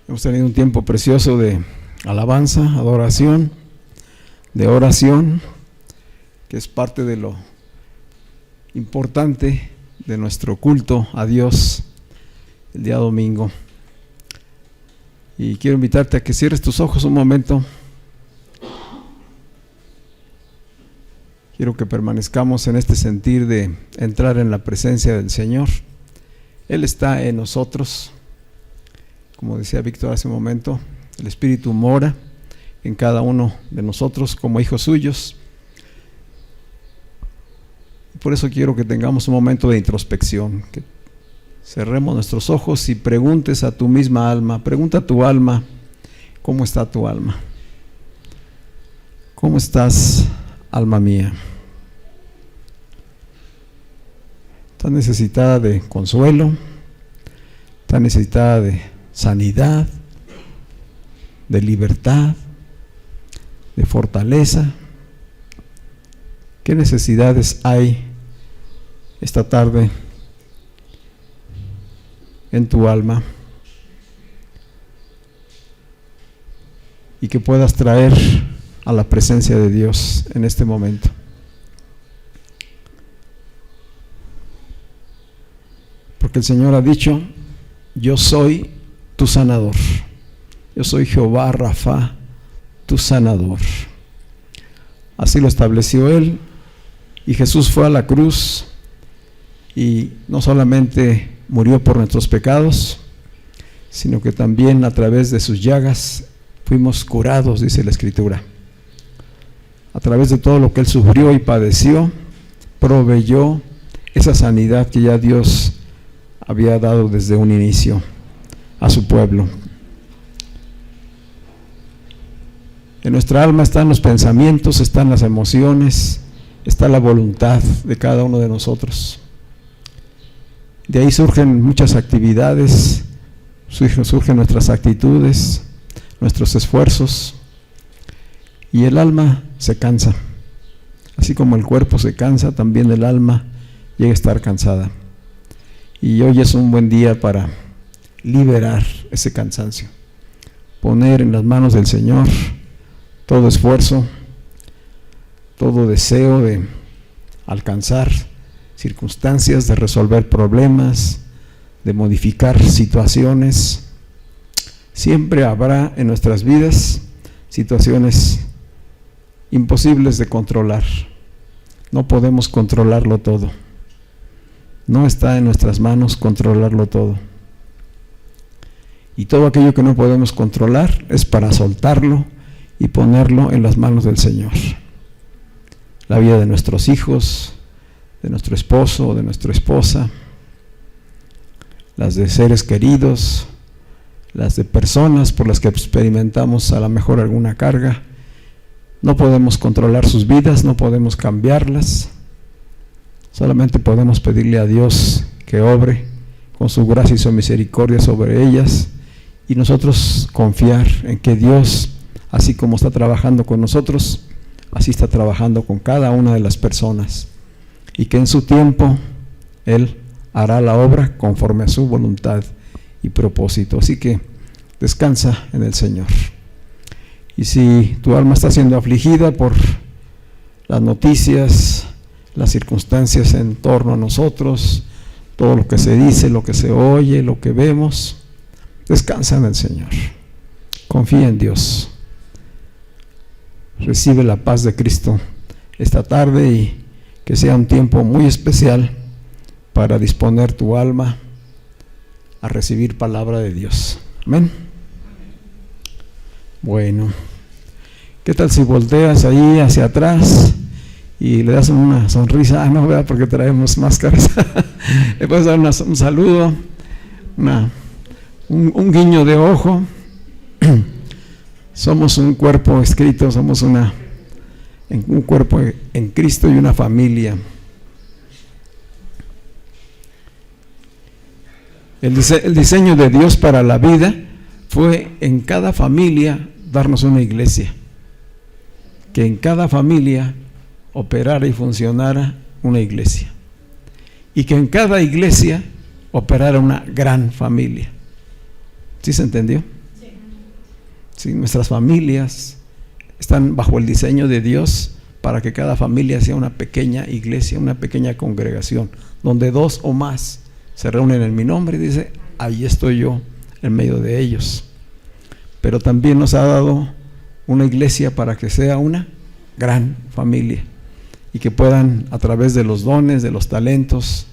Hemos tenido un tiempo precioso de alabanza, adoración, de oración, que es parte de lo importante de nuestro culto a Dios el día domingo. Y quiero invitarte a que cierres tus ojos un momento. Quiero que permanezcamos en este sentir de entrar en la presencia del Señor. Él está en nosotros. Como decía Víctor hace un momento, el Espíritu mora en cada uno de nosotros como hijos suyos. Por eso quiero que tengamos un momento de introspección, que cerremos nuestros ojos y preguntes a tu misma alma, pregunta a tu alma, ¿cómo está tu alma? ¿Cómo estás, alma mía? ¿Estás necesitada de consuelo? ¿Estás necesitada de sanidad, de libertad, de fortaleza? ¿Qué necesidades hay esta tarde en tu alma y que puedas traer a la presencia de Dios en este momento? Porque el Señor ha dicho: yo soy tu sanador. Yo soy Jehová Rafa, tu sanador. Así lo estableció Él. Y Jesús fue a la cruz y no solamente murió por nuestros pecados, sino que también a través de sus llagas fuimos curados, dice la Escritura. A través de todo lo que Él sufrió y padeció, proveyó esa sanidad que ya Dios había dado desde un inicio a su pueblo. En nuestra alma están los pensamientos, están las emociones, está la voluntad de cada uno de nosotros. De ahí surgen muchas actividades, surgen nuestras actitudes, nuestros esfuerzos, y el alma se cansa. Así como el cuerpo se cansa, también el alma llega a estar cansada. Y hoy es un buen día para liberar ese cansancio, poner en las manos del Señor todo esfuerzo, todo deseo de alcanzar circunstancias, de resolver problemas, de modificar situaciones. Siempre habrá en nuestras vidas situaciones imposibles de controlar. No podemos controlarlo todo. No está en nuestras manos controlarlo todo. Y todo aquello que no podemos controlar es para soltarlo y ponerlo en las manos del Señor. La vida de nuestros hijos, de nuestro esposo, de nuestra esposa, las de seres queridos, las de personas por las que experimentamos a lo mejor alguna carga. No podemos controlar sus vidas, no podemos cambiarlas. Solamente podemos pedirle a Dios que obre con su gracia y su misericordia sobre ellas, y nosotros confiar en que Dios, así como está trabajando con nosotros, así está trabajando con cada una de las personas, y que en su tiempo Él hará la obra conforme a su voluntad y propósito. Así que descansa en el Señor. Y si tu alma está siendo afligida por las noticias, las circunstancias en torno a nosotros, todo lo que se dice, lo que se oye, lo que vemos, descansa en el Señor. Confía en Dios. Recibe la paz de Cristo esta tarde, y que sea un tiempo muy especial para disponer tu alma a recibir palabra de Dios. Amén. Bueno, ¿qué tal si volteas ahí hacia atrás y le das una sonrisa? No, ¿verdad? Porque traemos máscaras. Le puedes dar un saludo, un guiño de ojo. Somos un cuerpo escrito, somos un cuerpo en Cristo y una familia. El diseño de Dios para la vida fue en cada familia darnos una iglesia, que en cada familia operara y funcionara una iglesia, y que en cada iglesia operara una gran familia. ¿Sí se entendió? Sí, nuestras familias están bajo el diseño de Dios para que cada familia sea una pequeña iglesia, una pequeña congregación, donde 2 o más se reúnen en mi nombre, y dice, ahí estoy yo en medio de ellos. Pero también nos ha dado una iglesia para que sea una gran familia y que puedan, a través de los dones, de los talentos,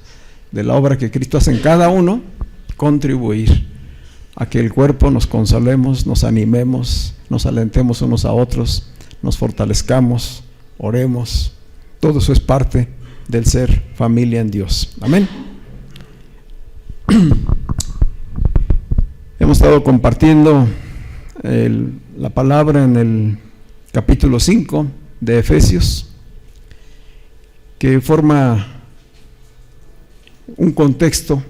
de la obra que Cristo hace en cada uno, contribuir a que el cuerpo nos consolemos, nos animemos, nos alentemos unos a otros, nos fortalezcamos, oremos. Todo eso es parte del ser familia en Dios. Amén. Hemos estado compartiendo la palabra en el capítulo 5 de Efesios, que forma un contexto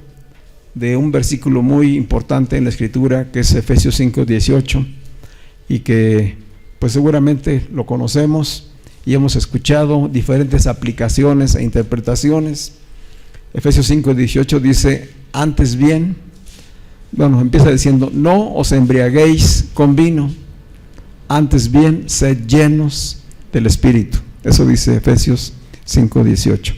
de un versículo muy importante en la Escritura, que es Efesios 5:18, y que pues seguramente lo conocemos y hemos escuchado diferentes aplicaciones e interpretaciones. Efesios 5:18 dice, antes bien, empieza diciendo, no os embriaguéis con vino, antes bien sed llenos del Espíritu. Eso dice Efesios 5:18.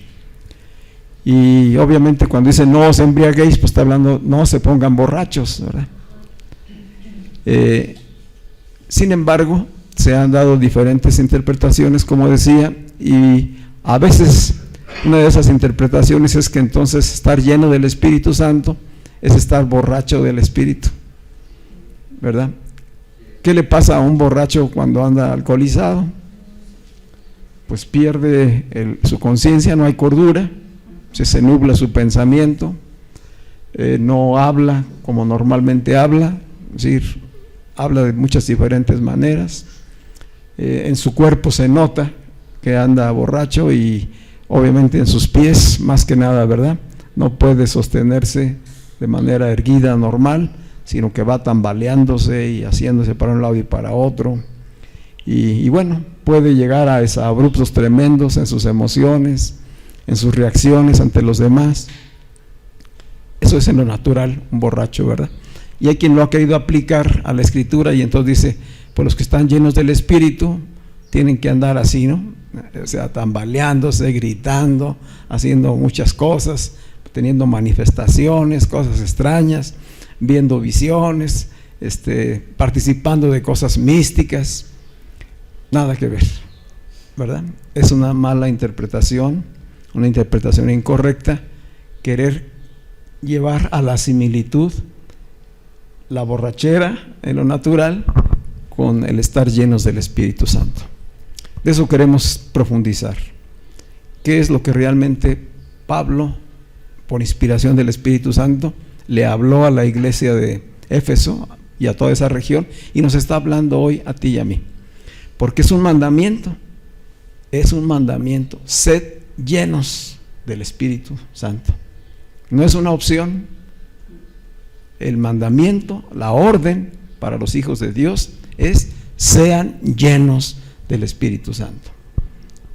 Y obviamente cuando dice no os embriaguéis, pues está hablando, no se pongan borrachos, ¿verdad? Sin embargo, se han dado diferentes interpretaciones, como decía, y a veces una de esas interpretaciones es que entonces estar lleno del Espíritu Santo es estar borracho del Espíritu, ¿verdad? ¿Qué le pasa a un borracho cuando anda alcoholizado? Pues pierde su conciencia, no hay cordura, se nubla su pensamiento, no habla como normalmente habla, es decir, habla de muchas diferentes maneras, en su cuerpo se nota que anda borracho, y obviamente en sus pies más que nada, ¿verdad? No puede sostenerse de manera erguida normal, sino que va tambaleándose y haciéndose para un lado y para otro, y bueno, puede llegar a abruptos tremendos en sus emociones, en sus reacciones ante los demás. Eso es en lo natural, un borracho, ¿verdad? Y hay quien lo ha querido aplicar a la Escritura, y entonces dice, pues los que están llenos del Espíritu tienen que andar así, ¿no? O sea, tambaleándose, gritando, haciendo muchas cosas, teniendo manifestaciones, cosas extrañas, viendo visiones, participando de cosas místicas. Nada que ver, ¿verdad? Es una mala interpretación, una interpretación incorrecta, querer llevar a la similitud la borrachera en lo natural con el estar llenos del Espíritu Santo. De eso queremos profundizar. ¿Qué es lo que realmente Pablo, por inspiración del Espíritu Santo, le habló a la iglesia de Éfeso y a toda esa región, y nos está hablando hoy a ti y a mí? Porque es un mandamiento, sed llenos del Espíritu Santo. No es una opción. El mandamiento, la orden para los hijos de Dios es sean llenos del Espíritu Santo.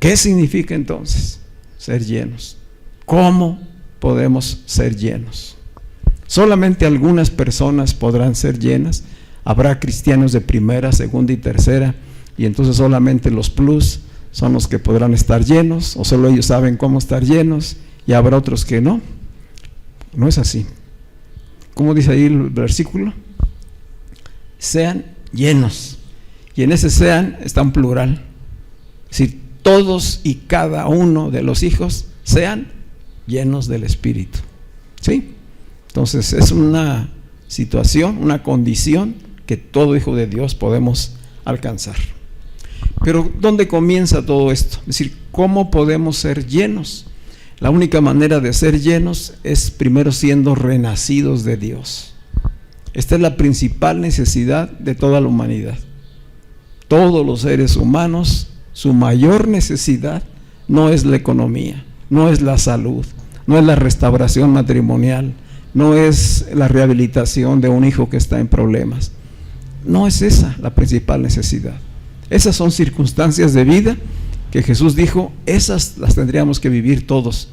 ¿Qué significa entonces ser llenos? ¿Cómo podemos ser llenos? Solamente algunas personas podrán ser llenas. Habrá cristianos de primera, segunda y tercera, y entonces solamente los plus son los que podrán estar llenos, o solo ellos saben cómo estar llenos, y habrá otros que no. No es así. ¿Cómo dice ahí el versículo? Sean llenos. Y en ese sean está en plural. Es decir, todos y cada uno de los hijos sean llenos del Espíritu. ¿Sí? Entonces es una situación, una condición que todo hijo de Dios podemos alcanzar. Pero ¿dónde comienza todo esto? Es decir, ¿cómo podemos ser llenos? La única manera de ser llenos es primero siendo renacidos de Dios. Esta es la principal necesidad de toda la humanidad. Todos los seres humanos, su mayor necesidad no es la economía, no es la salud, no es la restauración matrimonial, no es la rehabilitación de un hijo que está en problemas. No es esa la principal necesidad. Esas son circunstancias de vida que Jesús dijo, esas las tendríamos que vivir todos.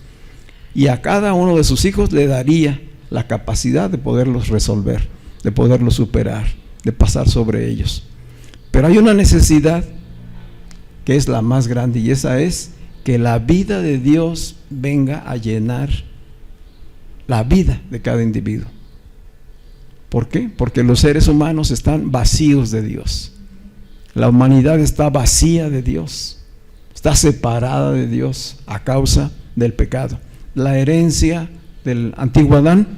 Y a cada uno de sus hijos le daría la capacidad de poderlos resolver, de poderlos superar, de pasar sobre ellos. Pero hay una necesidad que es la más grande, y esa es que la vida de Dios venga a llenar la vida de cada individuo. ¿Por qué? Porque los seres humanos están vacíos de Dios. La humanidad está vacía de Dios, está separada de Dios a causa del pecado. La herencia del antiguo Adán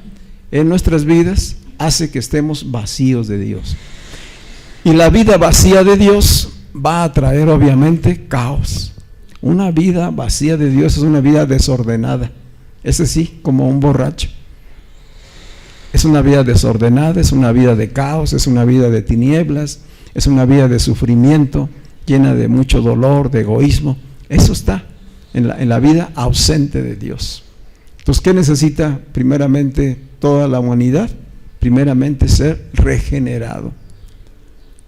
en nuestras vidas hace que estemos vacíos de Dios. Y la vida vacía de Dios va a traer obviamente caos. Una vida vacía de Dios es una vida desordenada. Ese sí, como un borracho. Es una vida desordenada, es una vida de caos, es una vida de tinieblas, es una vida de sufrimiento, llena de mucho dolor, de egoísmo. Eso está en la vida ausente de Dios. Entonces, ¿qué necesita primeramente toda la humanidad? Primeramente ser regenerado,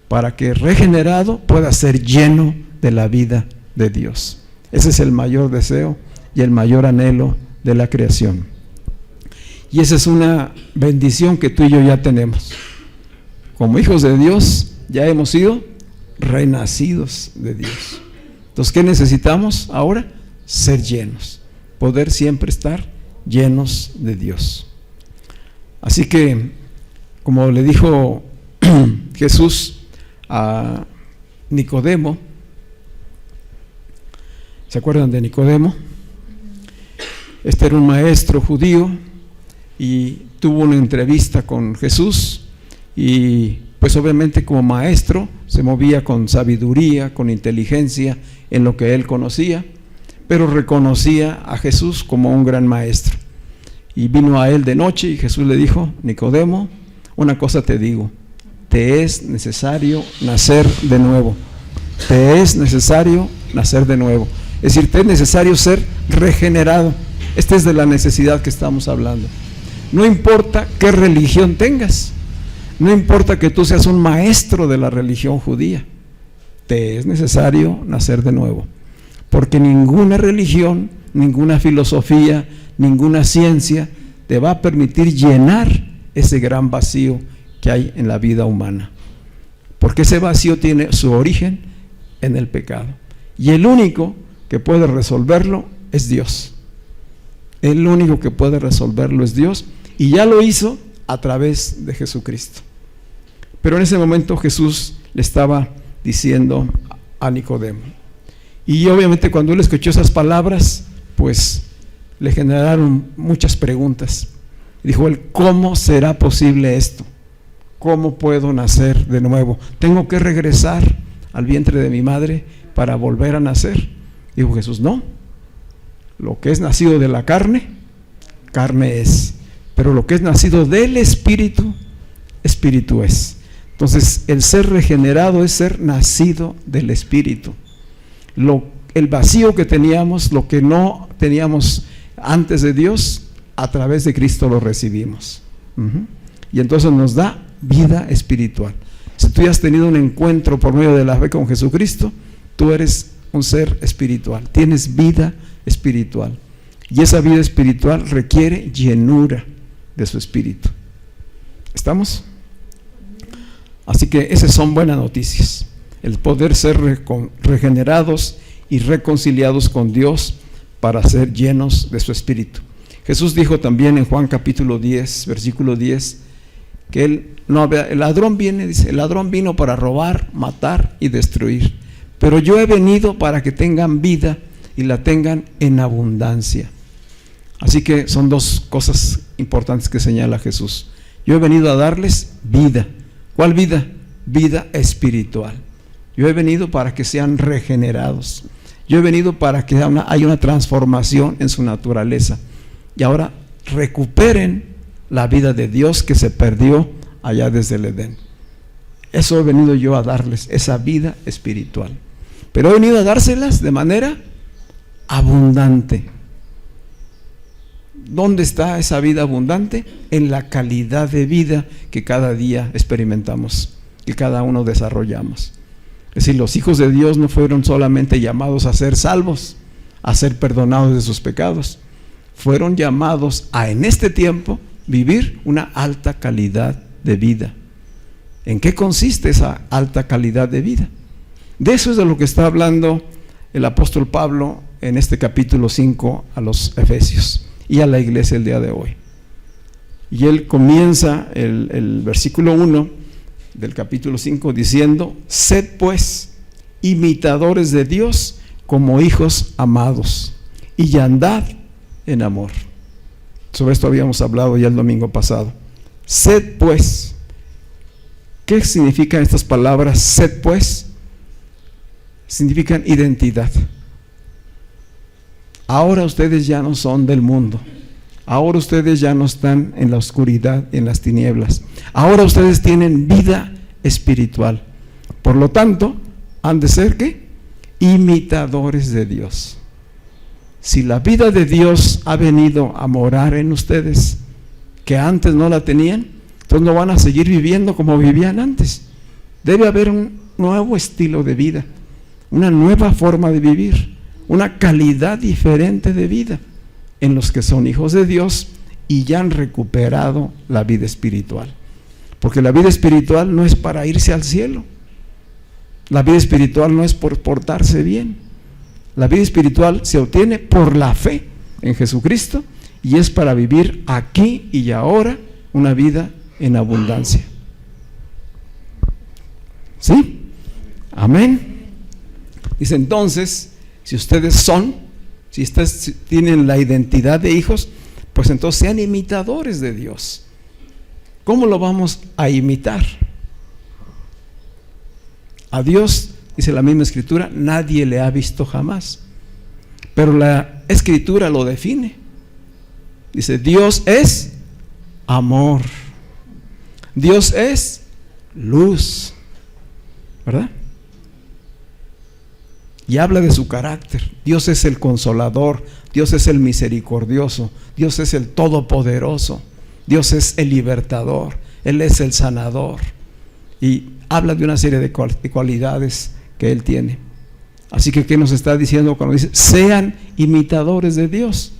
para que regenerado pueda ser lleno de la vida de Dios. Ese es el mayor deseo y el mayor anhelo de la creación. Y esa es una bendición que tú y yo ya tenemos. Como hijos de Dios ya hemos sido renacidos de Dios. Entonces, ¿qué necesitamos ahora? Ser llenos, poder siempre estar llenos de Dios. Así que, como le dijo Jesús a Nicodemo, ¿se acuerdan de Nicodemo? Este era un maestro judío y tuvo una entrevista con Jesús, y pues obviamente como maestro se movía con sabiduría, con inteligencia en lo que él conocía, pero reconocía a Jesús como un gran maestro. Y vino a él de noche y Jesús le dijo: Nicodemo, una cosa te digo, te es necesario nacer de nuevo. Te es necesario nacer de nuevo. Es decir, te es necesario ser regenerado. Esta es de la necesidad que estamos hablando. No importa qué religión tengas, no importa que tú seas un maestro de la religión judía, te es necesario nacer de nuevo. Porque ninguna religión, ninguna filosofía, ninguna ciencia te va a permitir llenar ese gran vacío que hay en la vida humana. Porque ese vacío tiene su origen en el pecado. Y el único que puede resolverlo es Dios. El único que puede resolverlo es Dios, y ya lo hizo a través de Jesucristo. Pero en ese momento Jesús le estaba diciendo a Nicodemo, y obviamente cuando él escuchó esas palabras, pues le generaron muchas preguntas. Dijo él: ¿cómo será posible esto? ¿Cómo puedo nacer de nuevo? ¿Tengo que regresar al vientre de mi madre para volver a nacer? Dijo Jesús: no. Lo que es nacido de la carne, carne es. Pero lo que es nacido del Espíritu, Espíritu es. Entonces, el ser regenerado es ser nacido del Espíritu. El vacío que teníamos, lo que no teníamos antes de Dios, a través de Cristo lo recibimos. Y entonces nos da vida espiritual. Si tú ya has tenido un encuentro por medio de la fe con Jesucristo, tú eres un ser espiritual, tienes vida espiritual. Y esa vida espiritual requiere llenura de su espíritu. ¿Estamos? Así que esas son buenas noticias. El poder ser regenerados y reconciliados con Dios para ser llenos de su espíritu. Jesús dijo también en Juan capítulo 10, versículo 10, que el ladrón viene, dice, el ladrón vino para robar, matar y destruir, pero yo he venido para que tengan vida y la tengan en abundancia. Así que son dos cosas importantes que señala Jesús. Yo he venido a darles vida. ¿Cuál vida? Vida espiritual. Yo he venido para que sean regenerados. Yo he venido para que haya una transformación en su naturaleza. Y ahora recuperen la vida de Dios que se perdió allá desde el Edén. Eso he venido yo a darles, esa vida espiritual. Pero he venido a dárselas de manera abundante. ¿Dónde está esa vida abundante? En la calidad de vida que cada día experimentamos, que cada uno desarrollamos. Es decir, los hijos de Dios no fueron solamente llamados a ser salvos, a ser perdonados de sus pecados. Fueron llamados a, en este tiempo, vivir una alta calidad de vida. ¿En qué consiste esa alta calidad de vida? De eso es de lo que está hablando el apóstol Pablo en este capítulo 5 a los Efesios y a la iglesia el día de hoy. Y él comienza el versículo 1 del capítulo 5 diciendo: sed pues imitadores de Dios como hijos amados, y andad en amor. Sobre esto habíamos hablado ya el domingo pasado. Sed pues. ¿Qué significan estas palabras? Sed pues significan identidad. Ahora ustedes ya no son del mundo. Ahora ustedes ya no están en la oscuridad, en las tinieblas. Ahora ustedes tienen vida espiritual. Por lo tanto, han de ser ¿qué? Imitadores de Dios. Si la vida de Dios ha venido a morar en ustedes, que antes no la tenían, entonces no van a seguir viviendo como vivían antes. Debe haber un nuevo estilo de vida, una nueva forma de vivir, una calidad diferente de vida en los que son hijos de Dios y ya han recuperado la vida espiritual. Porque la vida espiritual no es para irse al cielo. La vida espiritual no es por portarse bien. La vida espiritual se obtiene por la fe en Jesucristo y es para vivir aquí y ahora una vida en abundancia. ¿Sí? Amén. Dice entonces, si ustedes tienen la identidad de hijos, pues entonces sean imitadores de Dios. ¿Cómo lo vamos a imitar? A Dios, dice la misma Escritura, nadie le ha visto jamás. Pero la Escritura lo define. Dice, Dios es amor. Dios es luz. ¿Verdad? Y habla de su carácter. Dios es el consolador, Dios es el misericordioso, Dios es el todopoderoso, Dios es el libertador, Él es el sanador. Y habla de una serie de cualidades que Él tiene. Así que, ¿qué nos está diciendo cuando dice, sean imitadores de Dios?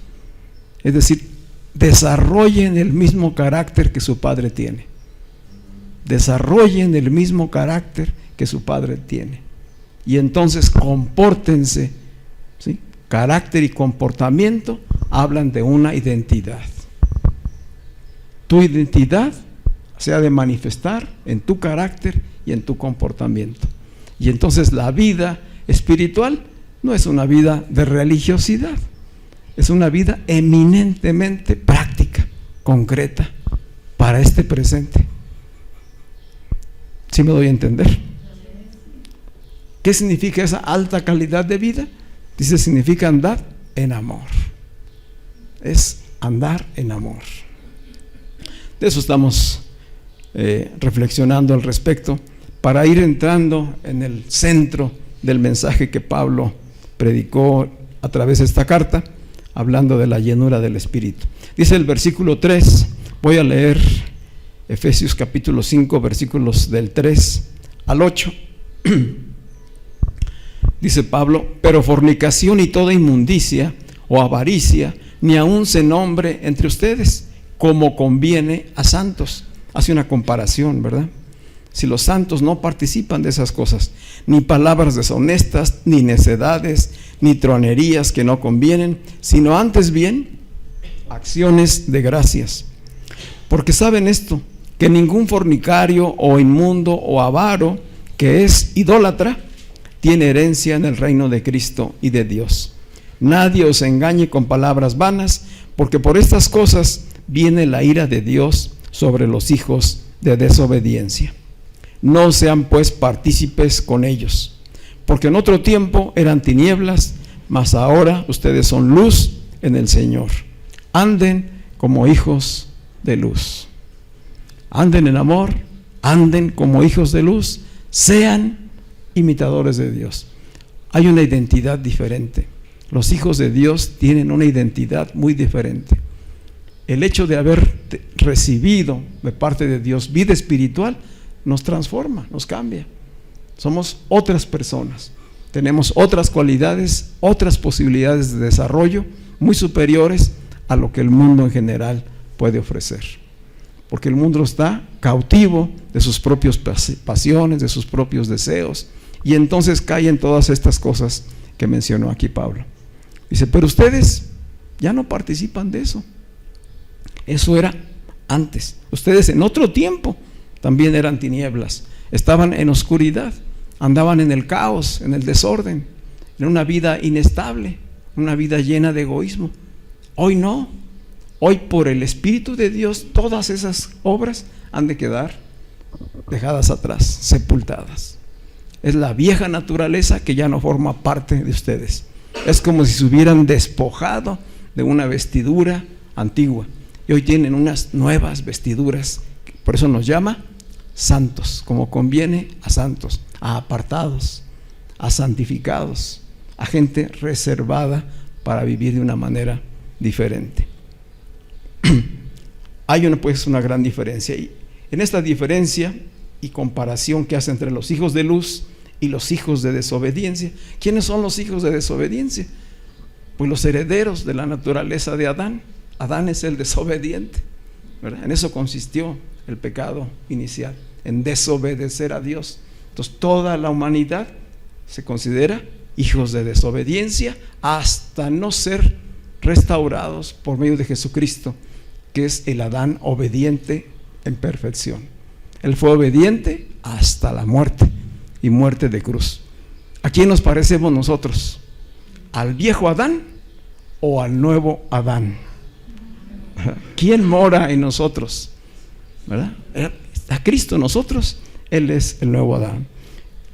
Es decir, desarrollen el mismo carácter que su Padre tiene. Desarrollen el mismo carácter que su Padre tiene. Y entonces compórtense, ¿sí? Carácter y comportamiento hablan de una identidad. Tu identidad se ha de manifestar en tu carácter y en tu comportamiento. Y entonces la vida espiritual no es una vida de religiosidad, es una vida eminentemente práctica, concreta, para este presente. ¿Sí me doy a entender? ¿Qué significa esa alta calidad de vida? Dice, significa andar en amor. Es andar en amor. De eso estamos reflexionando al respecto, para ir entrando en el centro del mensaje que Pablo predicó a través de esta carta, hablando de la llenura del Espíritu. Dice el versículo 3, voy a leer Efesios capítulo 5, versículos del 3 al 8. Dice Pablo, pero fornicación y toda inmundicia o avaricia ni aun se nombre entre ustedes, como conviene a santos. Hace una comparación, ¿verdad? Si los santos no participan de esas cosas, ni palabras deshonestas, ni necedades, ni tronerías que no convienen, sino antes bien acciones de gracias. Porque saben esto, que ningún fornicario o inmundo o avaro que es idólatra tiene herencia en el reino de Cristo y de Dios. Nadie os engañe con palabras vanas, porque por estas cosas viene la ira de Dios sobre los hijos de desobediencia. No sean pues partícipes con ellos, porque en otro tiempo eran tinieblas, mas ahora ustedes son luz en el Señor. Anden como hijos de luz. Anden en amor, anden como hijos de luz, sean imitadores de Dios. Hay una identidad diferente. Los hijos de Dios tienen una identidad muy diferente. el hecho de haber recibido de parte de Dios vida espiritual nos transforma, nos cambia. Somos otras personas, tenemos otras cualidades, otras posibilidades de desarrollo muy superiores a lo que el mundo en general puede ofrecer, porque el mundo está cautivo de sus propias pasiones, de sus propios deseos, y entonces caen todas estas cosas que mencionó aquí Pablo. Dice, pero ustedes ya no participan de eso. Eso era antes. Ustedes en otro tiempo también eran tinieblas, estaban en oscuridad, andaban en el caos, en el desorden, en una vida inestable, una vida llena de egoísmo. Hoy no. Hoy, por el Espíritu de Dios, todas esas obras han de quedar dejadas atrás, sepultadas. Es la vieja naturaleza que ya no forma parte de ustedes. Es como si se hubieran despojado de una vestidura antigua y hoy tienen unas nuevas vestiduras. Por eso nos llama santos, como conviene a santos, a apartados, a santificados, a gente reservada para vivir de una manera diferente. Hay una gran diferencia, y en esta diferencia y comparación que hace entre los hijos de luz y los hijos de desobediencia. ¿Quiénes son los hijos de desobediencia? Pues los herederos de la naturaleza de Adán. Adán es el desobediente, ¿verdad? En eso consistió el pecado inicial, en desobedecer a Dios. Entonces toda la humanidad se considera hijos de desobediencia hasta no ser restaurados por medio de Jesucristo, que es el Adán obediente en perfección. Él fue obediente hasta la muerte, y muerte de cruz. ¿A quién nos parecemos nosotros? ¿Al viejo Adán o al nuevo Adán? ¿Quién mora en nosotros? ¿Verdad? A Cristo en nosotros. Él es el nuevo Adán.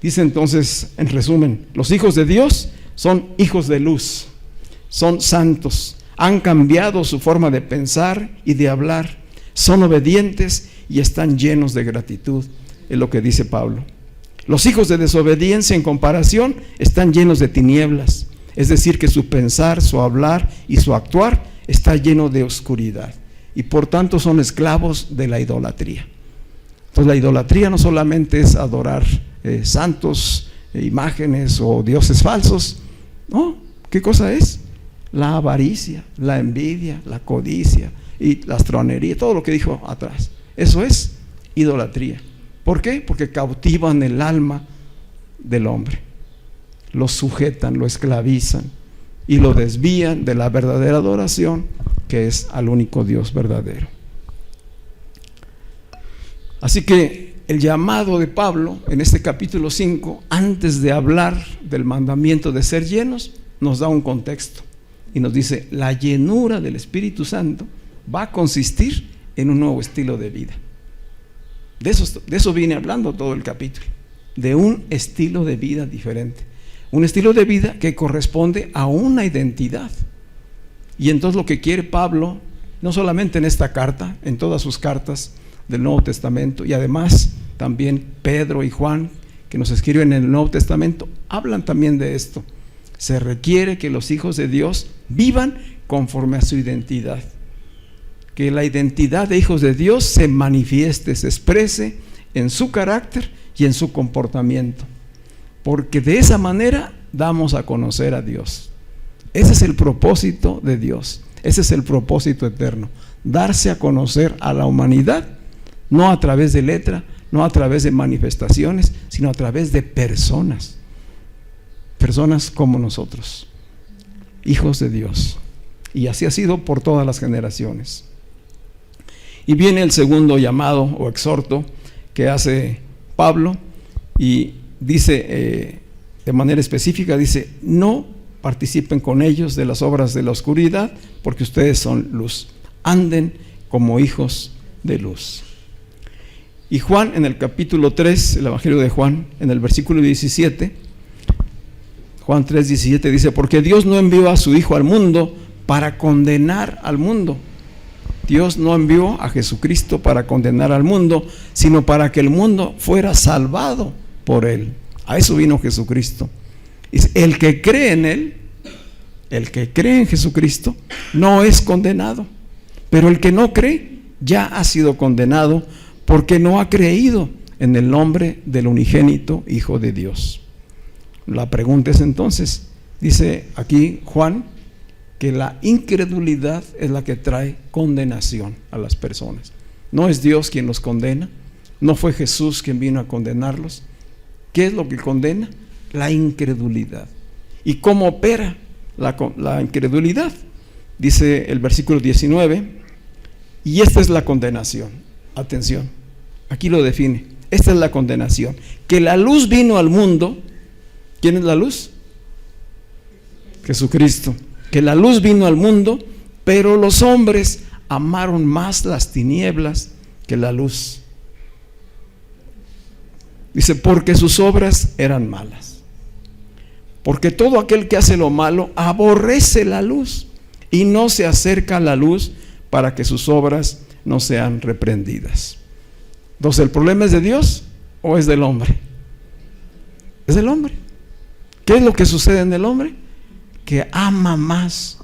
Dice entonces, en resumen, los hijos de Dios son hijos de luz, son santos, han cambiado su forma de pensar y de hablar, son obedientes y están llenos de gratitud, es lo que dice Pablo. Los hijos de desobediencia, en comparación, están llenos de tinieblas, es decir, que su pensar, su hablar y su actuar está lleno de oscuridad, y por tanto son esclavos de la idolatría. Entonces la idolatría no solamente es adorar santos, imágenes o dioses falsos, ¿no? ¿Qué cosa es? La avaricia, la envidia, la codicia y la astronería, todo lo que dijo atrás. Eso es idolatría. ¿Por qué? Porque cautivan el alma del hombre, lo sujetan, lo esclavizan y lo desvían de la verdadera adoración, que es al único Dios verdadero. Así que el llamado de Pablo en este capítulo 5, antes de hablar del mandamiento de ser llenos, nos da un contexto y nos dice: la llenura del Espíritu Santo va a consistir en un nuevo estilo de vida. De eso viene hablando todo el capítulo, de un estilo de vida diferente, un estilo de vida que corresponde a una identidad. Y entonces lo que quiere Pablo, no solamente en esta carta, en todas sus cartas del Nuevo Testamento, y además también Pedro y Juan, que nos escriben en el Nuevo Testamento, hablan también de esto. Se requiere que los hijos de Dios vivan conforme a su identidad, que la identidad de hijos de Dios se manifieste, se exprese en su carácter y en su comportamiento, porque de esa manera damos a conocer a Dios. Ese es el propósito de Dios, ese es el propósito eterno, darse a conocer a la humanidad, no a través de letra, no a través de manifestaciones, sino a través de personas como nosotros, hijos de Dios. Y así ha sido por todas las generaciones. Y viene el segundo llamado o exhorto que hace Pablo, y dice de manera específica, dice: no participen con ellos de las obras de la oscuridad, porque ustedes son luz, anden como hijos de luz. Y Juan, en el capítulo 3, el Evangelio de Juan, en el versículo 17, Juan 3:17 dice: porque Dios no envió a su Hijo al mundo para condenar al mundo. Dios no envió a Jesucristo para condenar al mundo, sino para que el mundo fuera salvado por Él. A eso vino Jesucristo. Dice: el que cree en Él, el que cree en Jesucristo, no es condenado, Pero el que no cree ya ha sido condenado porque no ha creído en el nombre del unigénito Hijo de Dios. La pregunta es entonces, dice aquí Juan, que la incredulidad es la que trae condenación a las personas. No es Dios quien los condena, no fue Jesús quien vino a condenarlos. ¿Qué es lo que condena? La incredulidad. ¿Y cómo opera la incredulidad? Dice el versículo 19, y esta es la condenación. Atención, aquí lo define. Esta es la condenación, que la luz vino al mundo. ¿Quién es la luz? Jesucristo. Que la luz vino al mundo, pero los hombres amaron más las tinieblas que la luz. Dice, porque sus obras eran malas. Porque todo aquel que hace lo malo aborrece la luz y no se acerca a la luz para que sus obras no sean reprendidas. Entonces, ¿el problema es de Dios o es del hombre? Es del hombre. ¿Qué es lo que sucede en el hombre? Que ama más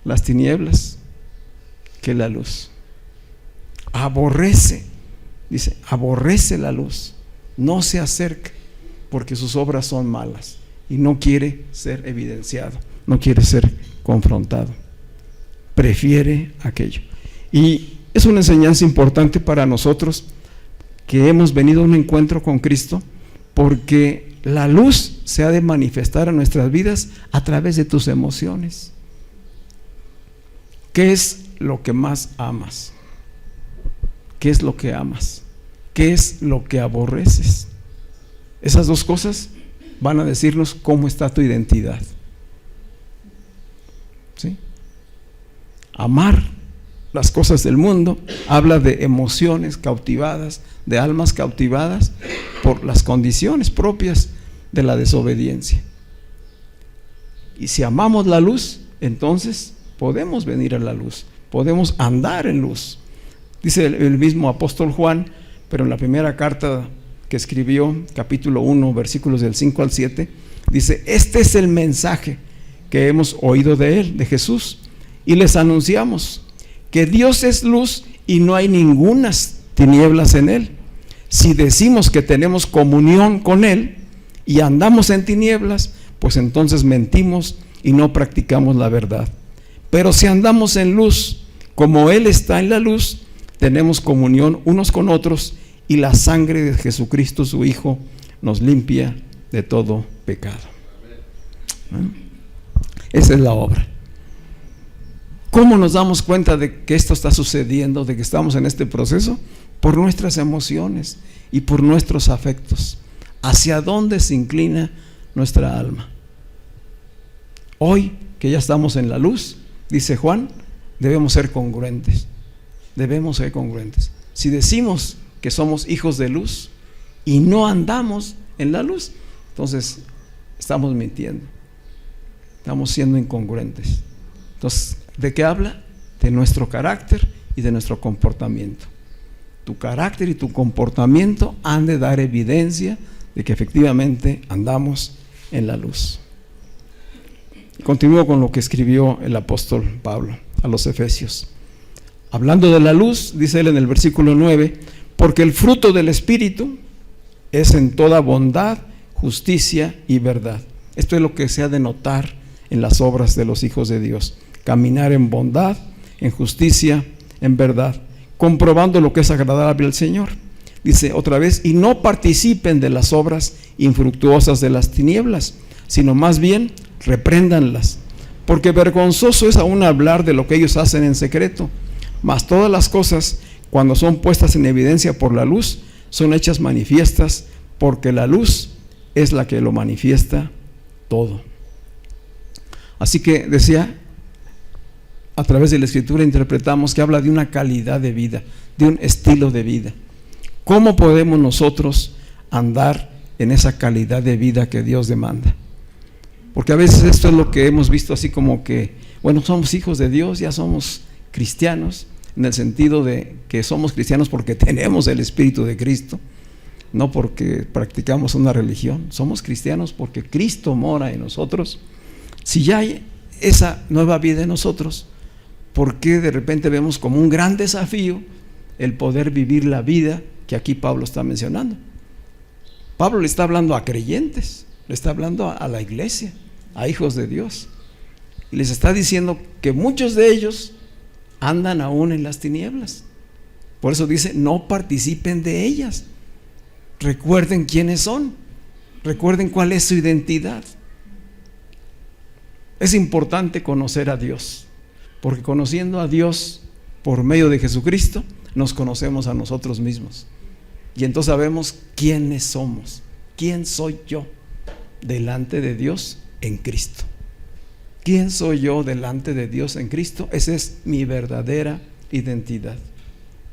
las tinieblas que la luz. Aborrece, dice, aborrece la luz, no se acerca porque sus obras son malas y no quiere ser evidenciado, no quiere ser confrontado, prefiere aquello. Y es una enseñanza importante para nosotros que hemos venido a un encuentro con Cristo, porque la luz se ha de manifestar en nuestras vidas a través de tus emociones. ¿Qué es lo que más amas? ¿Qué es lo que amas? ¿Qué es lo que aborreces? Esas dos cosas van a decirnos cómo está tu identidad. ¿Sí? Amar las cosas del mundo habla de emociones cautivadas, de almas cautivadas por las condiciones propias de la desobediencia. Y si amamos la luz, entonces podemos venir a la luz, podemos andar en luz. Dice el mismo apóstol Juan, pero en la primera carta que escribió, capítulo 1, versículos del 5 al 7, dice, este es el mensaje que hemos oído de él, de Jesús, y les anunciamos que Dios es luz y no hay ningunas tinieblas en él. Si decimos que tenemos comunión con él y andamos en tinieblas, pues entonces mentimos y no practicamos la verdad. Pero si andamos en luz, como él está en la luz, tenemos comunión unos con otros, y la sangre de Jesucristo su Hijo nos limpia de todo pecado. Esa es la obra. ¿Cómo nos damos cuenta de que esto está sucediendo, de que estamos en este proceso? Por nuestras emociones y por nuestros afectos. ¿Hacia dónde se inclina nuestra alma? Hoy que ya estamos en la luz, dice Juan, debemos ser congruentes. Debemos ser congruentes. Si decimos que somos hijos de luz y no andamos en la luz, entonces estamos mintiendo, estamos siendo incongruentes. Entonces, ¿de qué habla? De nuestro carácter y de nuestro comportamiento. Tu carácter y tu comportamiento han de dar evidencia de que efectivamente andamos en la luz. Continúo con lo que escribió el apóstol Pablo a los Efesios. Hablando de la luz, dice él en el versículo 9, porque el fruto del Espíritu es en toda bondad, justicia y verdad. Esto es lo que se ha de notar en las obras de los hijos de Dios. Caminar en bondad, en justicia, en verdad, comprobando lo que es agradable al Señor. Dice otra vez, y no participen de las obras infructuosas de las tinieblas, sino más bien repréndanlas, porque vergonzoso es aún hablar de lo que ellos hacen en secreto. Mas todas las cosas, cuando son puestas en evidencia por la luz, son hechas manifiestas, porque la luz es la que lo manifiesta todo. Así que decía, a través de la Escritura interpretamos que habla de una calidad de vida, de un estilo de vida. ¿Cómo podemos nosotros andar en esa calidad de vida que Dios demanda? Porque a veces esto es lo que hemos visto así como que, bueno, somos hijos de Dios, ya somos cristianos, en el sentido de que somos cristianos porque tenemos el Espíritu de Cristo, no porque practicamos una religión. Somos cristianos porque Cristo mora en nosotros. Si ya hay esa nueva vida en nosotros, ¿por qué de repente vemos como un gran desafío el poder vivir la vida que aquí Pablo está mencionando? Pablo le está hablando a creyentes, le está hablando a la iglesia, a hijos de Dios, y les está diciendo que muchos de ellos andan aún en las tinieblas. Por eso dice, no participen de ellas. Recuerden quiénes son, recuerden cuál es su identidad. Es importante conocer a Dios, porque conociendo a Dios por medio de Jesucristo, nos conocemos a nosotros mismos. Y entonces sabemos quiénes somos, quién soy yo delante de Dios en Cristo. ¿Quién soy yo delante de Dios en Cristo? Esa es mi verdadera identidad.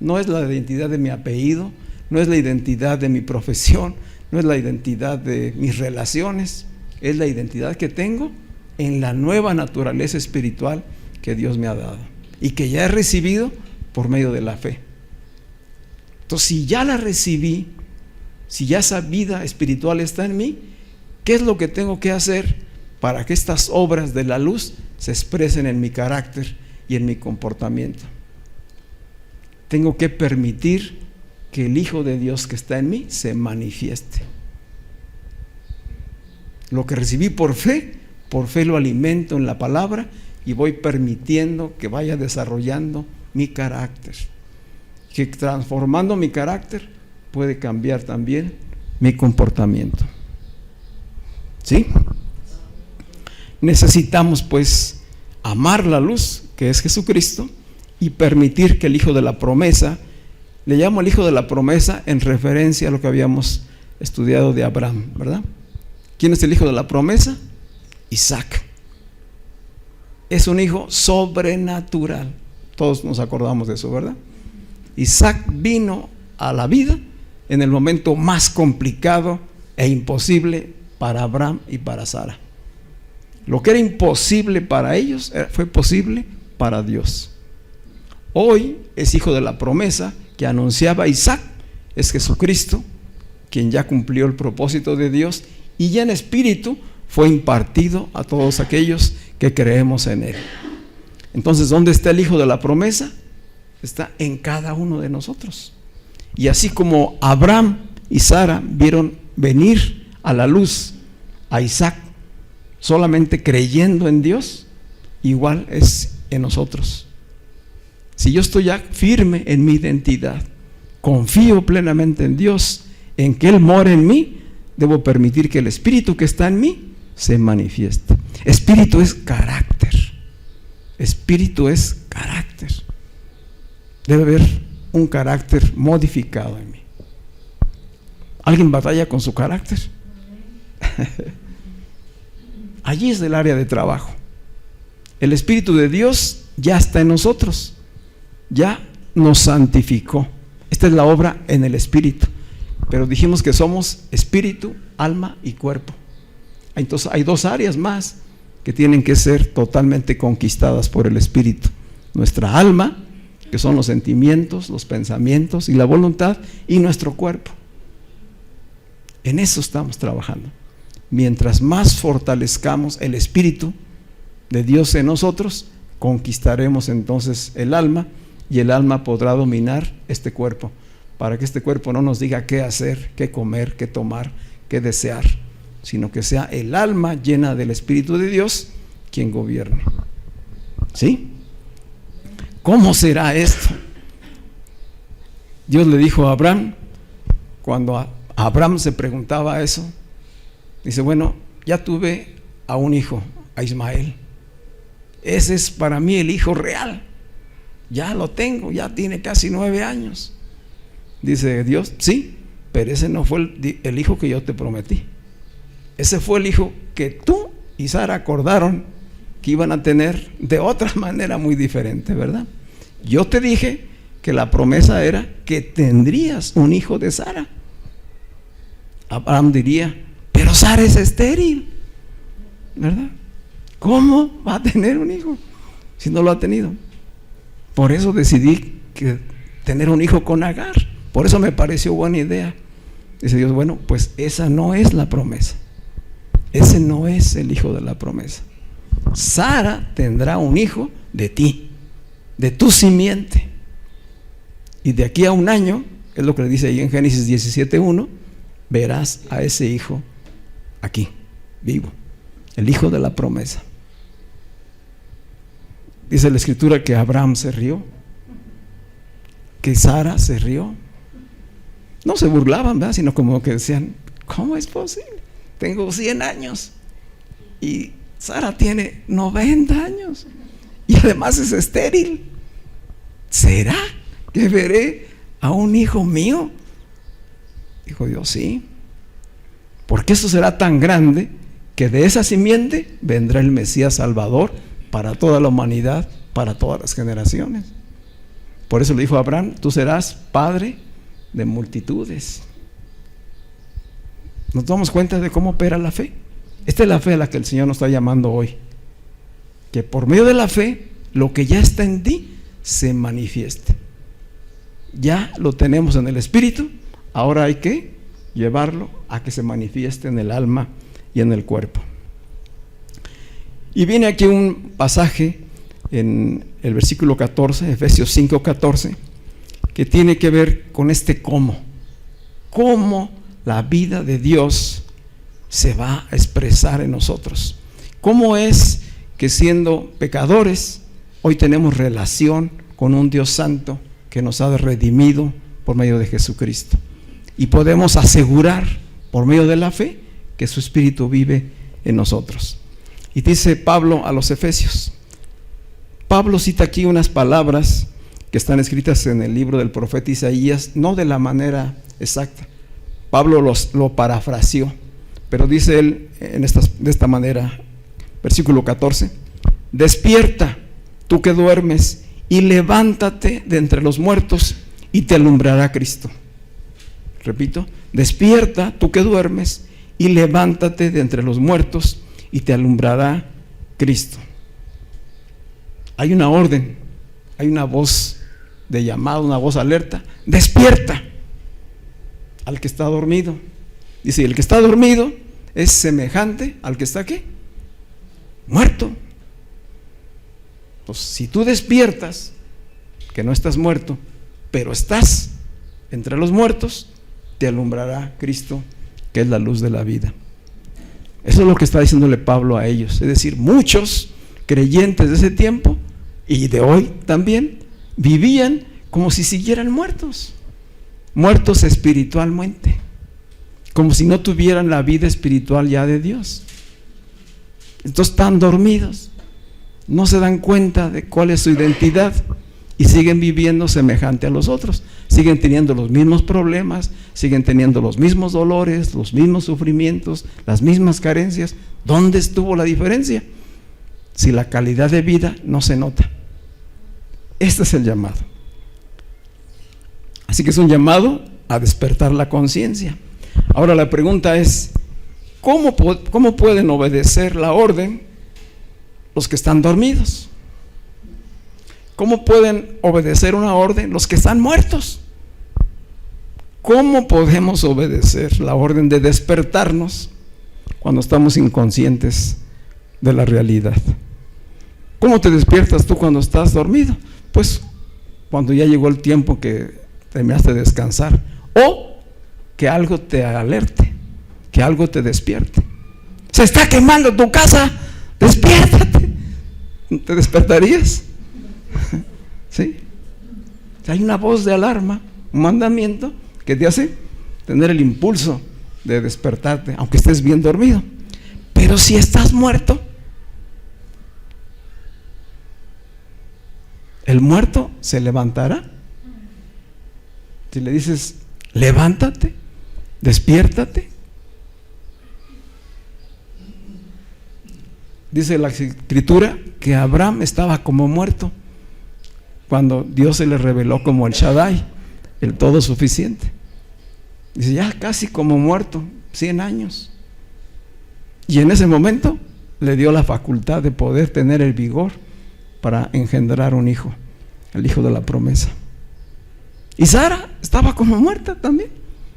No es la identidad de mi apellido, no es la identidad de mi profesión, no es la identidad de mis relaciones, es la identidad que tengo en la nueva naturaleza espiritual que Dios me ha dado y que ya he recibido por medio de la fe. Entonces, si ya la recibí, si ya esa vida espiritual está en mí, ¿qué es lo que tengo que hacer para que estas obras de la luz se expresen en mi carácter y en mi comportamiento? Tengo que permitir que el Hijo de Dios que está en mí se manifieste. Lo que recibí por fe lo alimento en la palabra y voy permitiendo que vaya desarrollando mi carácter. Que transformando mi carácter puede cambiar también mi comportamiento. ¿Sí? Necesitamos pues amar la luz, que es Jesucristo, y permitir que el Hijo de la promesa, le llamo el Hijo de la promesa en referencia a lo que habíamos estudiado de Abraham, ¿verdad? ¿Quién es el Hijo de la promesa? Isaac. Es un hijo sobrenatural. Todos nos acordamos de eso, ¿verdad? Isaac vino a la vida en el momento más complicado e imposible para Abraham y para Sara. Lo que era imposible para ellos fue posible para Dios. Hoy es hijo de la promesa que anunciaba Isaac, es Jesucristo, quien ya cumplió el propósito de Dios y ya en espíritu fue impartido a todos aquellos que creemos en Él. Entonces, ¿dónde está el Hijo de la promesa? Está en cada uno de nosotros. Y así como Abraham y Sara vieron venir a la luz a Isaac solamente creyendo en Dios, igual es en nosotros. Si yo estoy ya firme en mi identidad, confío plenamente en Dios, en que Él mora en mí, debo permitir que el Espíritu que está en mí se manifieste. Espíritu es carácter. Espíritu es carácter. Debe haber un carácter modificado en mí. ¿Alguien batalla con su carácter? Allí es el área de trabajo. El Espíritu de Dios ya está en nosotros, ya nos santificó. Esta es la obra en el Espíritu. Pero dijimos que somos espíritu, alma y cuerpo. Entonces hay dos áreas más que tienen que ser totalmente conquistadas por el Espíritu. Nuestra alma, que son los sentimientos, los pensamientos y la voluntad, y nuestro cuerpo. En eso estamos trabajando. Mientras más fortalezcamos el Espíritu de Dios en nosotros, conquistaremos entonces el alma, y el alma podrá dominar este cuerpo, para que este cuerpo no nos diga qué hacer, qué comer, qué tomar, qué desear, sino que sea el alma llena del Espíritu de Dios quien gobierne. ¿Sí? ¿Cómo será esto? Dios le dijo a Abraham, cuando Abraham se preguntaba eso, dice, bueno, ya tuve a un hijo, a Ismael. Ese es para mí el hijo real. Ya lo tengo, ya tiene casi 9 años. Dice Dios, sí, pero ese no fue el hijo que yo te prometí. Ese fue el hijo que tú y Sara acordaron que iban a tener de otra manera muy diferente, ¿verdad? Yo te dije que la promesa era que tendrías un hijo de Sara. Abraham diría, pero Sara es estéril, ¿verdad? ¿Cómo va a tener un hijo si no lo ha tenido? Por eso decidí tener un hijo con Agar. Por eso me pareció buena idea. Dice Dios, bueno, pues esa no es la promesa. Ese no es el hijo de la promesa. Sara tendrá un hijo de ti. de tu simiente. Y de aquí a un año, es lo que le dice ahí en Génesis 17:1, verás a ese hijo aquí, vivo, el hijo de la promesa. Dice la Escritura que Abraham se rió, que Sara se rió. No se burlaban, ¿verdad? Sino como que decían, ¿cómo es posible? Tengo 100 años y Sara tiene 90 años y además es estéril. ¿Será que veré a un hijo mío? Dijo Dios, sí, porque eso será tan grande que de esa simiente vendrá el Mesías Salvador para toda la humanidad, para todas las generaciones. Por eso le dijo a Abraham, tú serás padre de multitudes. Nos damos cuenta de cómo opera la fe. Esta es la fe a la que el Señor nos está llamando hoy, que por medio de la fe lo que ya está en ti se manifieste. Ya lo tenemos en el espíritu, ahora hay que llevarlo a que se manifieste en el alma y en el cuerpo. Y viene aquí un pasaje en el versículo 14, Efesios 5:14, que tiene que ver con este cómo la vida de Dios se va a expresar en nosotros. ¿Cómo es que siendo pecadores hoy tenemos relación con un Dios santo que nos ha redimido por medio de Jesucristo? Y podemos asegurar por medio de la fe que su Espíritu vive en nosotros. Y dice Pablo a los Efesios, Pablo cita aquí unas palabras que están escritas en el libro del profeta Isaías, no de la manera exacta. Pablo lo parafraseó, pero dice él de esta manera, versículo 14, despierta tú que duermes y levántate de entre los muertos y te alumbrará Cristo. Repito, despierta tú que duermes y levántate de entre los muertos y te alumbrará Cristo. Hay una orden, hay una voz de llamado, una voz alerta, despierta al que está dormido. Dice, el que está dormido es semejante al que está ¿qué? Muerto. Pues si tú despiertas, que no estás muerto, pero estás entre los muertos, te alumbrará Cristo, que es la luz de la vida. Eso es lo que está diciéndole Pablo a ellos. Es decir, muchos creyentes de ese tiempo y de hoy también vivían como si siguieran muertos, muertos espiritualmente, como si no tuvieran la vida espiritual ya de Dios. Entonces están dormidos, no se dan cuenta de cuál es su identidad y siguen viviendo semejante a los otros, siguen teniendo los mismos problemas, siguen teniendo los mismos dolores, los mismos sufrimientos, las mismas carencias. ¿Dónde estuvo la diferencia? Si la calidad de vida no se nota. Este es el llamado. Así que es un llamado a despertar la conciencia. Ahora la pregunta es, ¿cómo pueden obedecer la orden los que están dormidos? ¿Cómo pueden obedecer una orden los que están muertos? ¿Cómo podemos obedecer la orden de despertarnos cuando estamos inconscientes de la realidad? ¿Cómo te despiertas tú cuando estás dormido? Pues cuando ya llegó el tiempo que terminaste de descansar, o que algo te alerte, que algo te despierte. Se está quemando tu casa, despiértate. ¿Te despertarías? ¿Sí? Hay una voz de alarma, un mandamiento que te hace tener el impulso de despertarte, aunque estés bien dormido. Pero si estás muerto, el muerto se levantará. Si le dices, levántate, despiértate. Dice la Escritura que Abraham estaba como muerto cuando Dios se le reveló como el Shaddai, el todo suficiente. Dice, ya casi como muerto, 100 años. Y en ese momento le dio la facultad de poder tener el vigor para engendrar un hijo, el hijo de la promesa. Y Sara estaba como muerta también.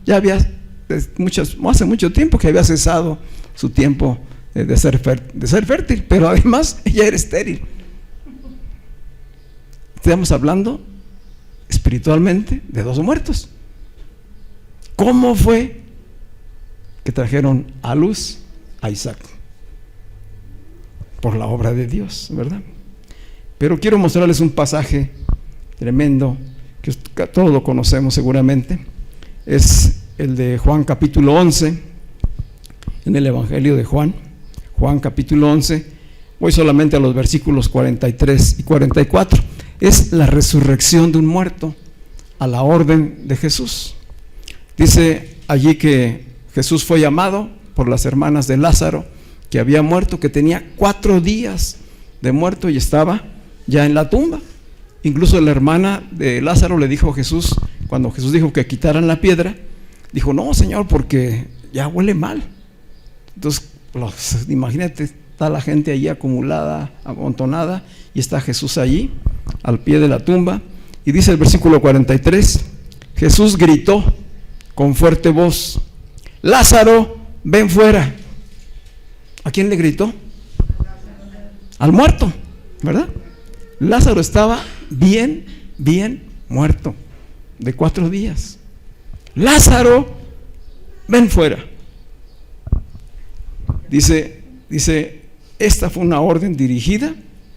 Ya había hace mucho tiempo que había cesado su tiempo de ser fértil, pero además ella era estéril. Estamos hablando espiritualmente de dos muertos. ¿Cómo fue que trajeron a luz a Isaac? Por la obra de Dios, ¿verdad? Pero quiero mostrarles un pasaje tremendo que todos lo conocemos seguramente. Es el de Juan capítulo 11, en el Evangelio de Juan. Juan capítulo 11, voy solamente a los versículos 43 y 44. Es la resurrección de un muerto a la orden de Jesús. Dice allí que Jesús fue llamado por las hermanas de Lázaro, que había muerto, que tenía 4 días de muerto y estaba ya en la tumba. Incluso la hermana de Lázaro le dijo a Jesús, cuando Jesús dijo que quitaran la piedra, dijo: no, Señor, porque ya huele mal. Entonces, imagínate, está la gente allí acumulada, amontonada, y está Jesús allí, al pie de la tumba. Y dice el versículo 43, Jesús gritó con fuerte voz: Lázaro, ven fuera. ¿A quién le gritó? Al muerto, ¿verdad? Lázaro estaba bien muerto, de 4 días. Lázaro, ven fuera. Dice, esta fue una orden dirigida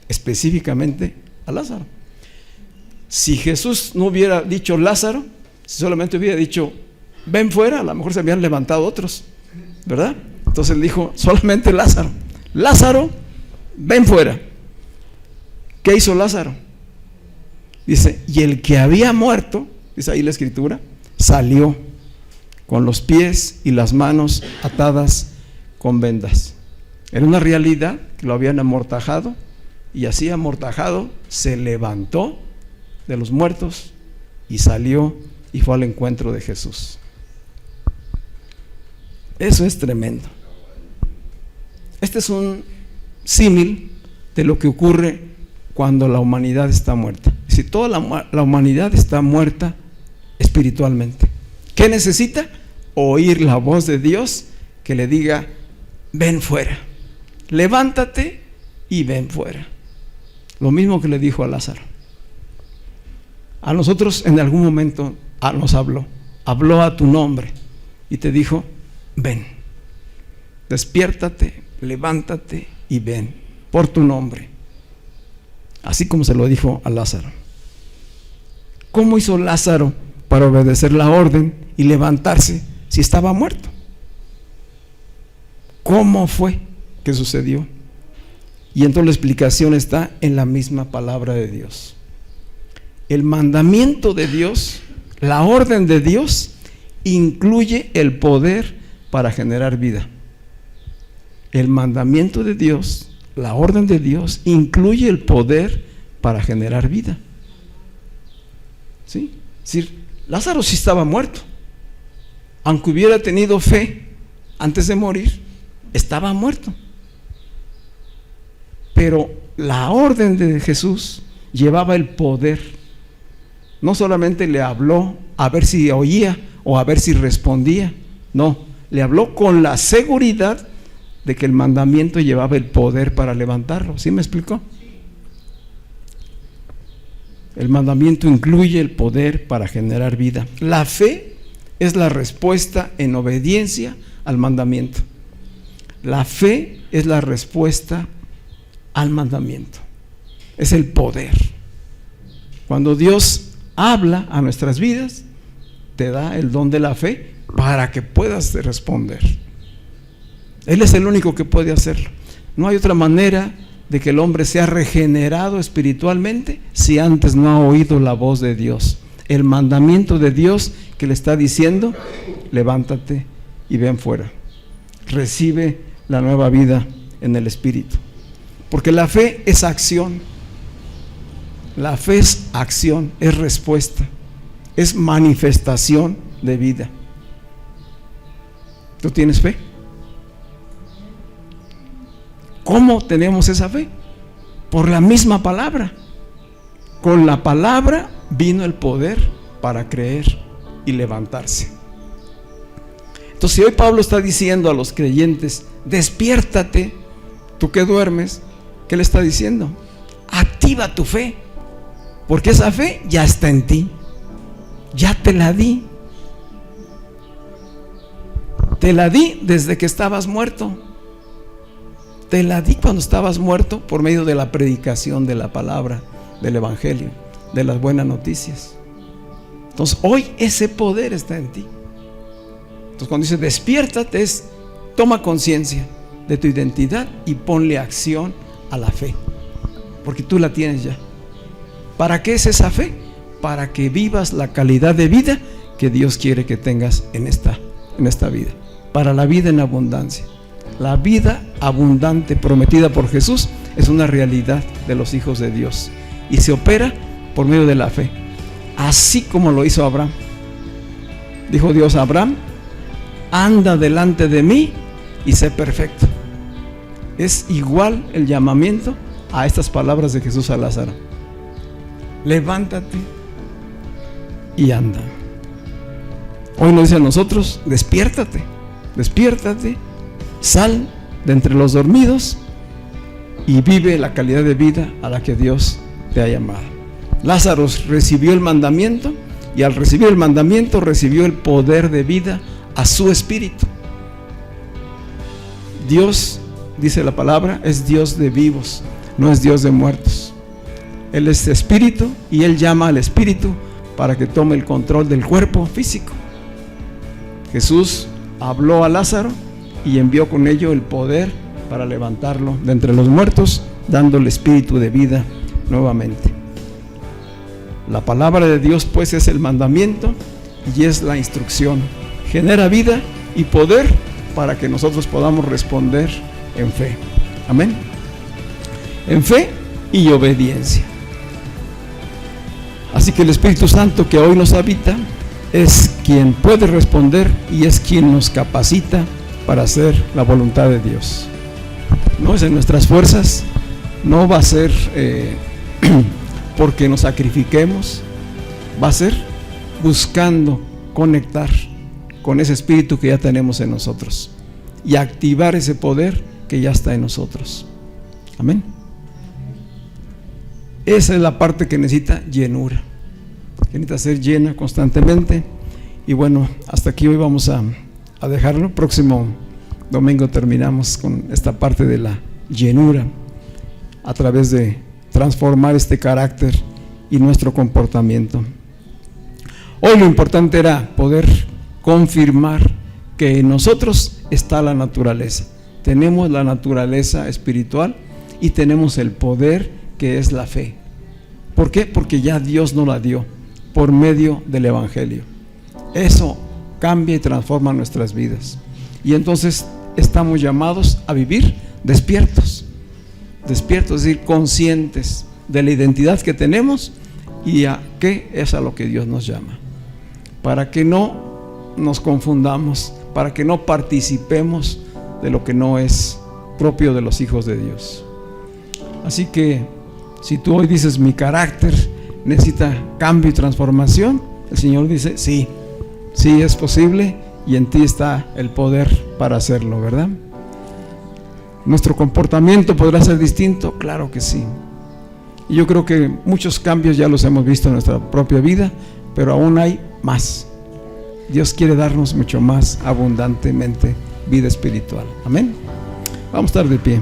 específicamente a Lázaro. Si Jesús no hubiera dicho Lázaro, si solamente hubiera dicho ven fuera, a lo mejor se habían levantado otros, ¿verdad? Entonces él dijo solamente Lázaro. Lázaro, ven fuera. ¿Qué hizo Lázaro? Dice, y el que había muerto, dice ahí la escritura, salió con los pies y las manos atadas con vendas. Era una realidad que lo habían amortajado, y así amortajado se levantó de los muertos y salió y fue al encuentro de Jesús. Eso es tremendo. Este es un símil de lo que ocurre cuando la humanidad está muerta. Si toda la humanidad está muerta espiritualmente, ¿qué necesita? Oír la voz de Dios que le diga: ven fuera, levántate y ven fuera. Lo mismo que le dijo a Lázaro. A nosotros en algún momento nos habló a tu nombre y te dijo: ven, despiértate, levántate y ven por tu nombre. Así como se lo dijo a Lázaro. ¿Cómo hizo Lázaro para obedecer la orden y levantarse si estaba muerto? ¿Cómo fue que sucedió? Y entonces la explicación está en la misma palabra de Dios. El mandamiento de Dios, la orden de Dios, incluye el poder para generar vida. El mandamiento de Dios, la orden de Dios, incluye el poder para generar vida. ¿Sí? Es decir, Lázaro sí estaba muerto. Aunque hubiera tenido fe antes de morir, estaba muerto. Pero la orden de Jesús llevaba el poder. No solamente le habló a ver si oía o a ver si respondía. No, le habló con la seguridad de que el mandamiento llevaba el poder para levantarlo. ¿Sí me explicó? El mandamiento incluye el poder para generar vida. La fe es la respuesta en obediencia al mandamiento. La fe es la respuesta al mandamiento. Es el poder. Cuando Dios habla a nuestras vidas, te da el don de la fe para que puedas responder. Él es el único que puede hacerlo. No hay otra manera de que el hombre sea regenerado espiritualmente si antes no ha oído la voz de Dios, el mandamiento de Dios que le está diciendo: levántate y ven fuera, recibe la nueva vida en el Espíritu. Porque la fe es acción. La fe es acción, es respuesta, es manifestación de vida. ¿Tú tienes fe? ¿Cómo tenemos esa fe? Por la misma palabra. Con la palabra vino el poder para creer y levantarse. Entonces, si hoy Pablo está diciendo a los creyentes: despiértate, tú que duermes, ¿qué le está diciendo? Activa tu fe. Porque esa fe ya está en ti. Ya te la di. Te la di desde que estabas muerto. Te la di cuando estabas muerto por medio de la predicación de la palabra, del evangelio, de las buenas noticias. Entonces hoy ese poder está en ti. Entonces cuando dice despiértate, toma conciencia de tu identidad y ponle acción a la fe, porque tú la tienes ya. ¿Para qué es esa fe? Para que vivas la calidad de vida que Dios quiere que tengas en esta vida, para la vida en abundancia. La vida abundante prometida por Jesús es una realidad de los hijos de Dios y se opera por medio de la fe, así como lo hizo Abraham. Dijo Dios a Abraham: anda delante de mí y sé perfecto. Es igual el llamamiento a estas palabras de Jesús a Lázaro: levántate y anda. Hoy nos dice a nosotros: despiértate, despiértate, sal de entre los dormidos y vive la calidad de vida a la que Dios te ha llamado. Lázaro recibió el mandamiento, y al recibir el mandamiento recibió el poder de vida a su espíritu. Dios, dice la palabra, es Dios de vivos, no es Dios de muertos. Él es espíritu y Él llama al espíritu para que tome el control del cuerpo físico. Jesús habló a Lázaro y envió con ello el poder para levantarlo de entre los muertos, dándole espíritu de vida nuevamente. La palabra de Dios pues es el mandamiento y es la instrucción. Genera vida y poder para que nosotros podamos responder en fe. Amén. En fe y obediencia. Así que el Espíritu Santo que hoy nos habita es quien puede responder y es quien nos capacita para hacer la voluntad de Dios. No es en nuestras fuerzas, no va a ser porque nos sacrifiquemos, va a ser buscando conectar con ese espíritu que ya tenemos en nosotros y activar ese poder que ya está en nosotros. Amén. Esa es la parte que necesita llenura, que necesita ser llena constantemente. Y bueno, hasta aquí hoy vamos a dejarlo. Próximo domingo terminamos con esta parte de la llenura a través de transformar este carácter y nuestro comportamiento. Hoy lo importante era poder confirmar que en nosotros está la naturaleza. Tenemos la naturaleza espiritual y tenemos el poder que es la fe. ¿Por qué? Porque ya Dios nos la dio por medio del evangelio. Eso cambia y transforma nuestras vidas. Y entonces estamos llamados a vivir despiertos. Despiertos, es decir, conscientes de la identidad que tenemos y a qué es a lo que Dios nos llama. Para que no nos confundamos, para que no participemos de lo que no es propio de los hijos de Dios. Así que si tú hoy dices mi carácter necesita cambio y transformación, el Señor dice sí, sí es posible y en ti está el poder para hacerlo, ¿verdad? ¿Nuestro comportamiento podrá ser distinto? Claro que sí. Y yo creo que muchos cambios ya los hemos visto en nuestra propia vida, pero aún hay más. Dios quiere darnos mucho más abundantemente vida espiritual. Amén. Vamos a estar de pie.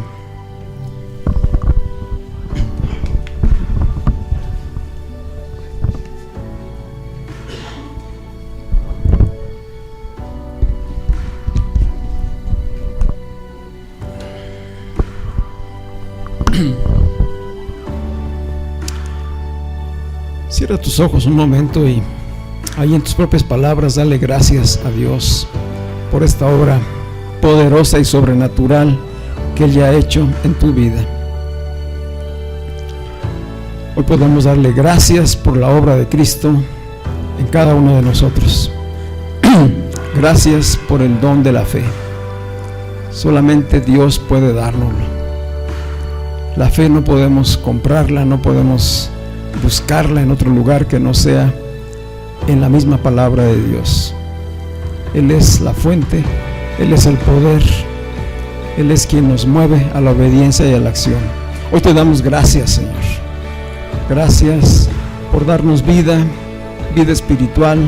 Cierra tus ojos un momento y ahí en tus propias palabras dale gracias a Dios por esta obra poderosa y sobrenatural que Él ya ha hecho en tu vida. Hoy podemos darle gracias por la obra de Cristo en cada uno de nosotros. Gracias por el don de la fe. Solamente Dios puede dárnoslo. La fe no podemos comprarla, no podemos buscarla en otro lugar que no sea en la misma palabra de Dios. Él es la fuente, Él es el poder, Él es quien nos mueve a la obediencia y a la acción. Hoy te damos gracias, Señor. Gracias por darnos vida espiritual,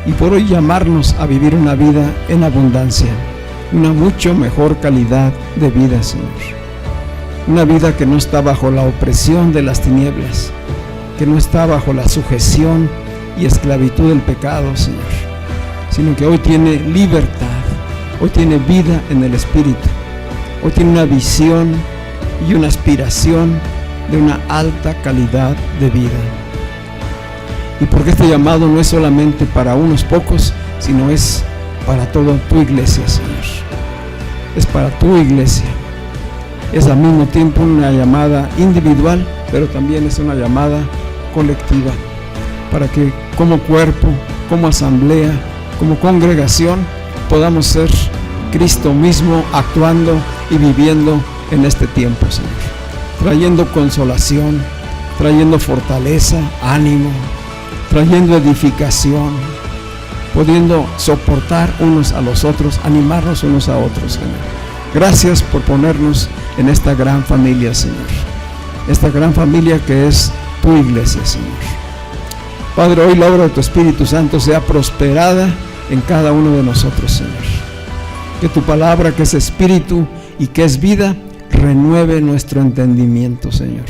y por hoy llamarnos a vivir una vida en abundancia, una mucho mejor calidad de vida, Señor. Una vida que no está bajo la opresión de las tinieblas, que no está bajo la sujeción y esclavitud del pecado, Señor, sino que hoy tiene libertad, hoy tiene vida en el Espíritu, hoy tiene una visión y una aspiración de una alta calidad de vida. Y porque este llamado no es solamente para unos pocos, sino es para toda tu iglesia, Señor. Es para tu iglesia. Es al mismo tiempo una llamada individual, pero también es una llamada colectiva, para que como cuerpo, como asamblea, como congregación, podamos ser Cristo mismo actuando y viviendo en este tiempo, Señor, trayendo consolación, trayendo fortaleza, ánimo, trayendo edificación, pudiendo soportar unos a los otros, animarnos unos a otros, Señor. Gracias por ponernos en esta gran familia, Señor, esta gran familia que es tu iglesia, Señor. Padre, hoy la obra de tu Espíritu Santo sea prosperada en cada uno de nosotros, Señor. Que tu palabra, que es espíritu y que es vida, renueve nuestro entendimiento, Señor,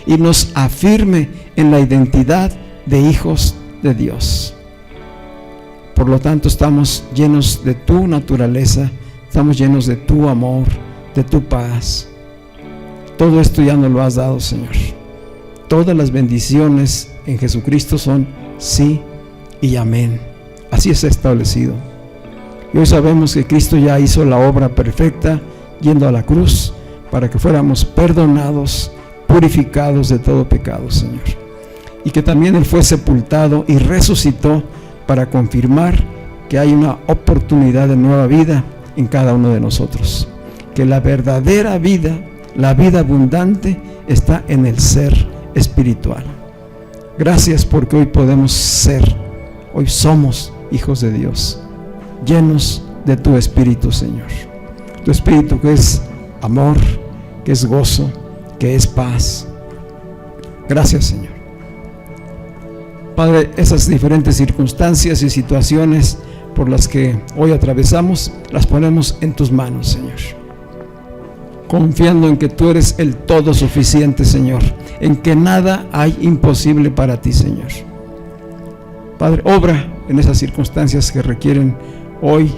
y nos afirme en la identidad de hijos de Dios. Por lo tanto, estamos llenos de tu naturaleza, estamos llenos de tu amor, de tu paz. Todo esto ya nos lo has dado, Señor. Todas las bendiciones en Jesucristo son sí y amén. Así es establecido. Y hoy sabemos que Cristo ya hizo la obra perfecta yendo a la cruz para que fuéramos perdonados, purificados de todo pecado, Señor. Y que también Él fue sepultado y resucitó para confirmar que hay una oportunidad de nueva vida en cada uno de nosotros. Que la verdadera vida, la vida abundante, está en el ser espiritual. Gracias porque hoy podemos ser, hoy somos hijos de Dios, llenos de tu Espíritu, Señor. Tu Espíritu que es amor, que es gozo, que es paz. Gracias, Señor. Padre, esas diferentes circunstancias y situaciones por las que hoy atravesamos, las ponemos en tus manos, Señor, confiando en que tú eres el todo suficiente, Señor, en que nada hay imposible para ti, Señor. Padre, obra en esas circunstancias que requieren hoy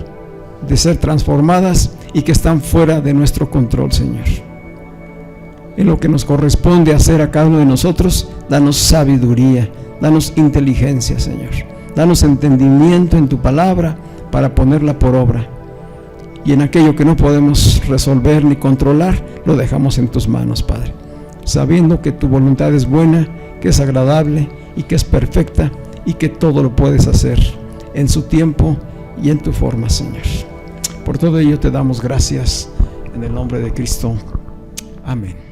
de ser transformadas y que están fuera de nuestro control, Señor. En lo que nos corresponde hacer a cada uno de nosotros, danos sabiduría, danos inteligencia, Señor. Danos entendimiento en tu palabra para ponerla por obra. Y en aquello que no podemos resolver ni controlar, lo dejamos en tus manos, Padre, sabiendo que tu voluntad es buena, que es agradable y que es perfecta, y que todo lo puedes hacer en su tiempo y en tu forma, Señor. Por todo ello te damos gracias en el nombre de Cristo. Amén.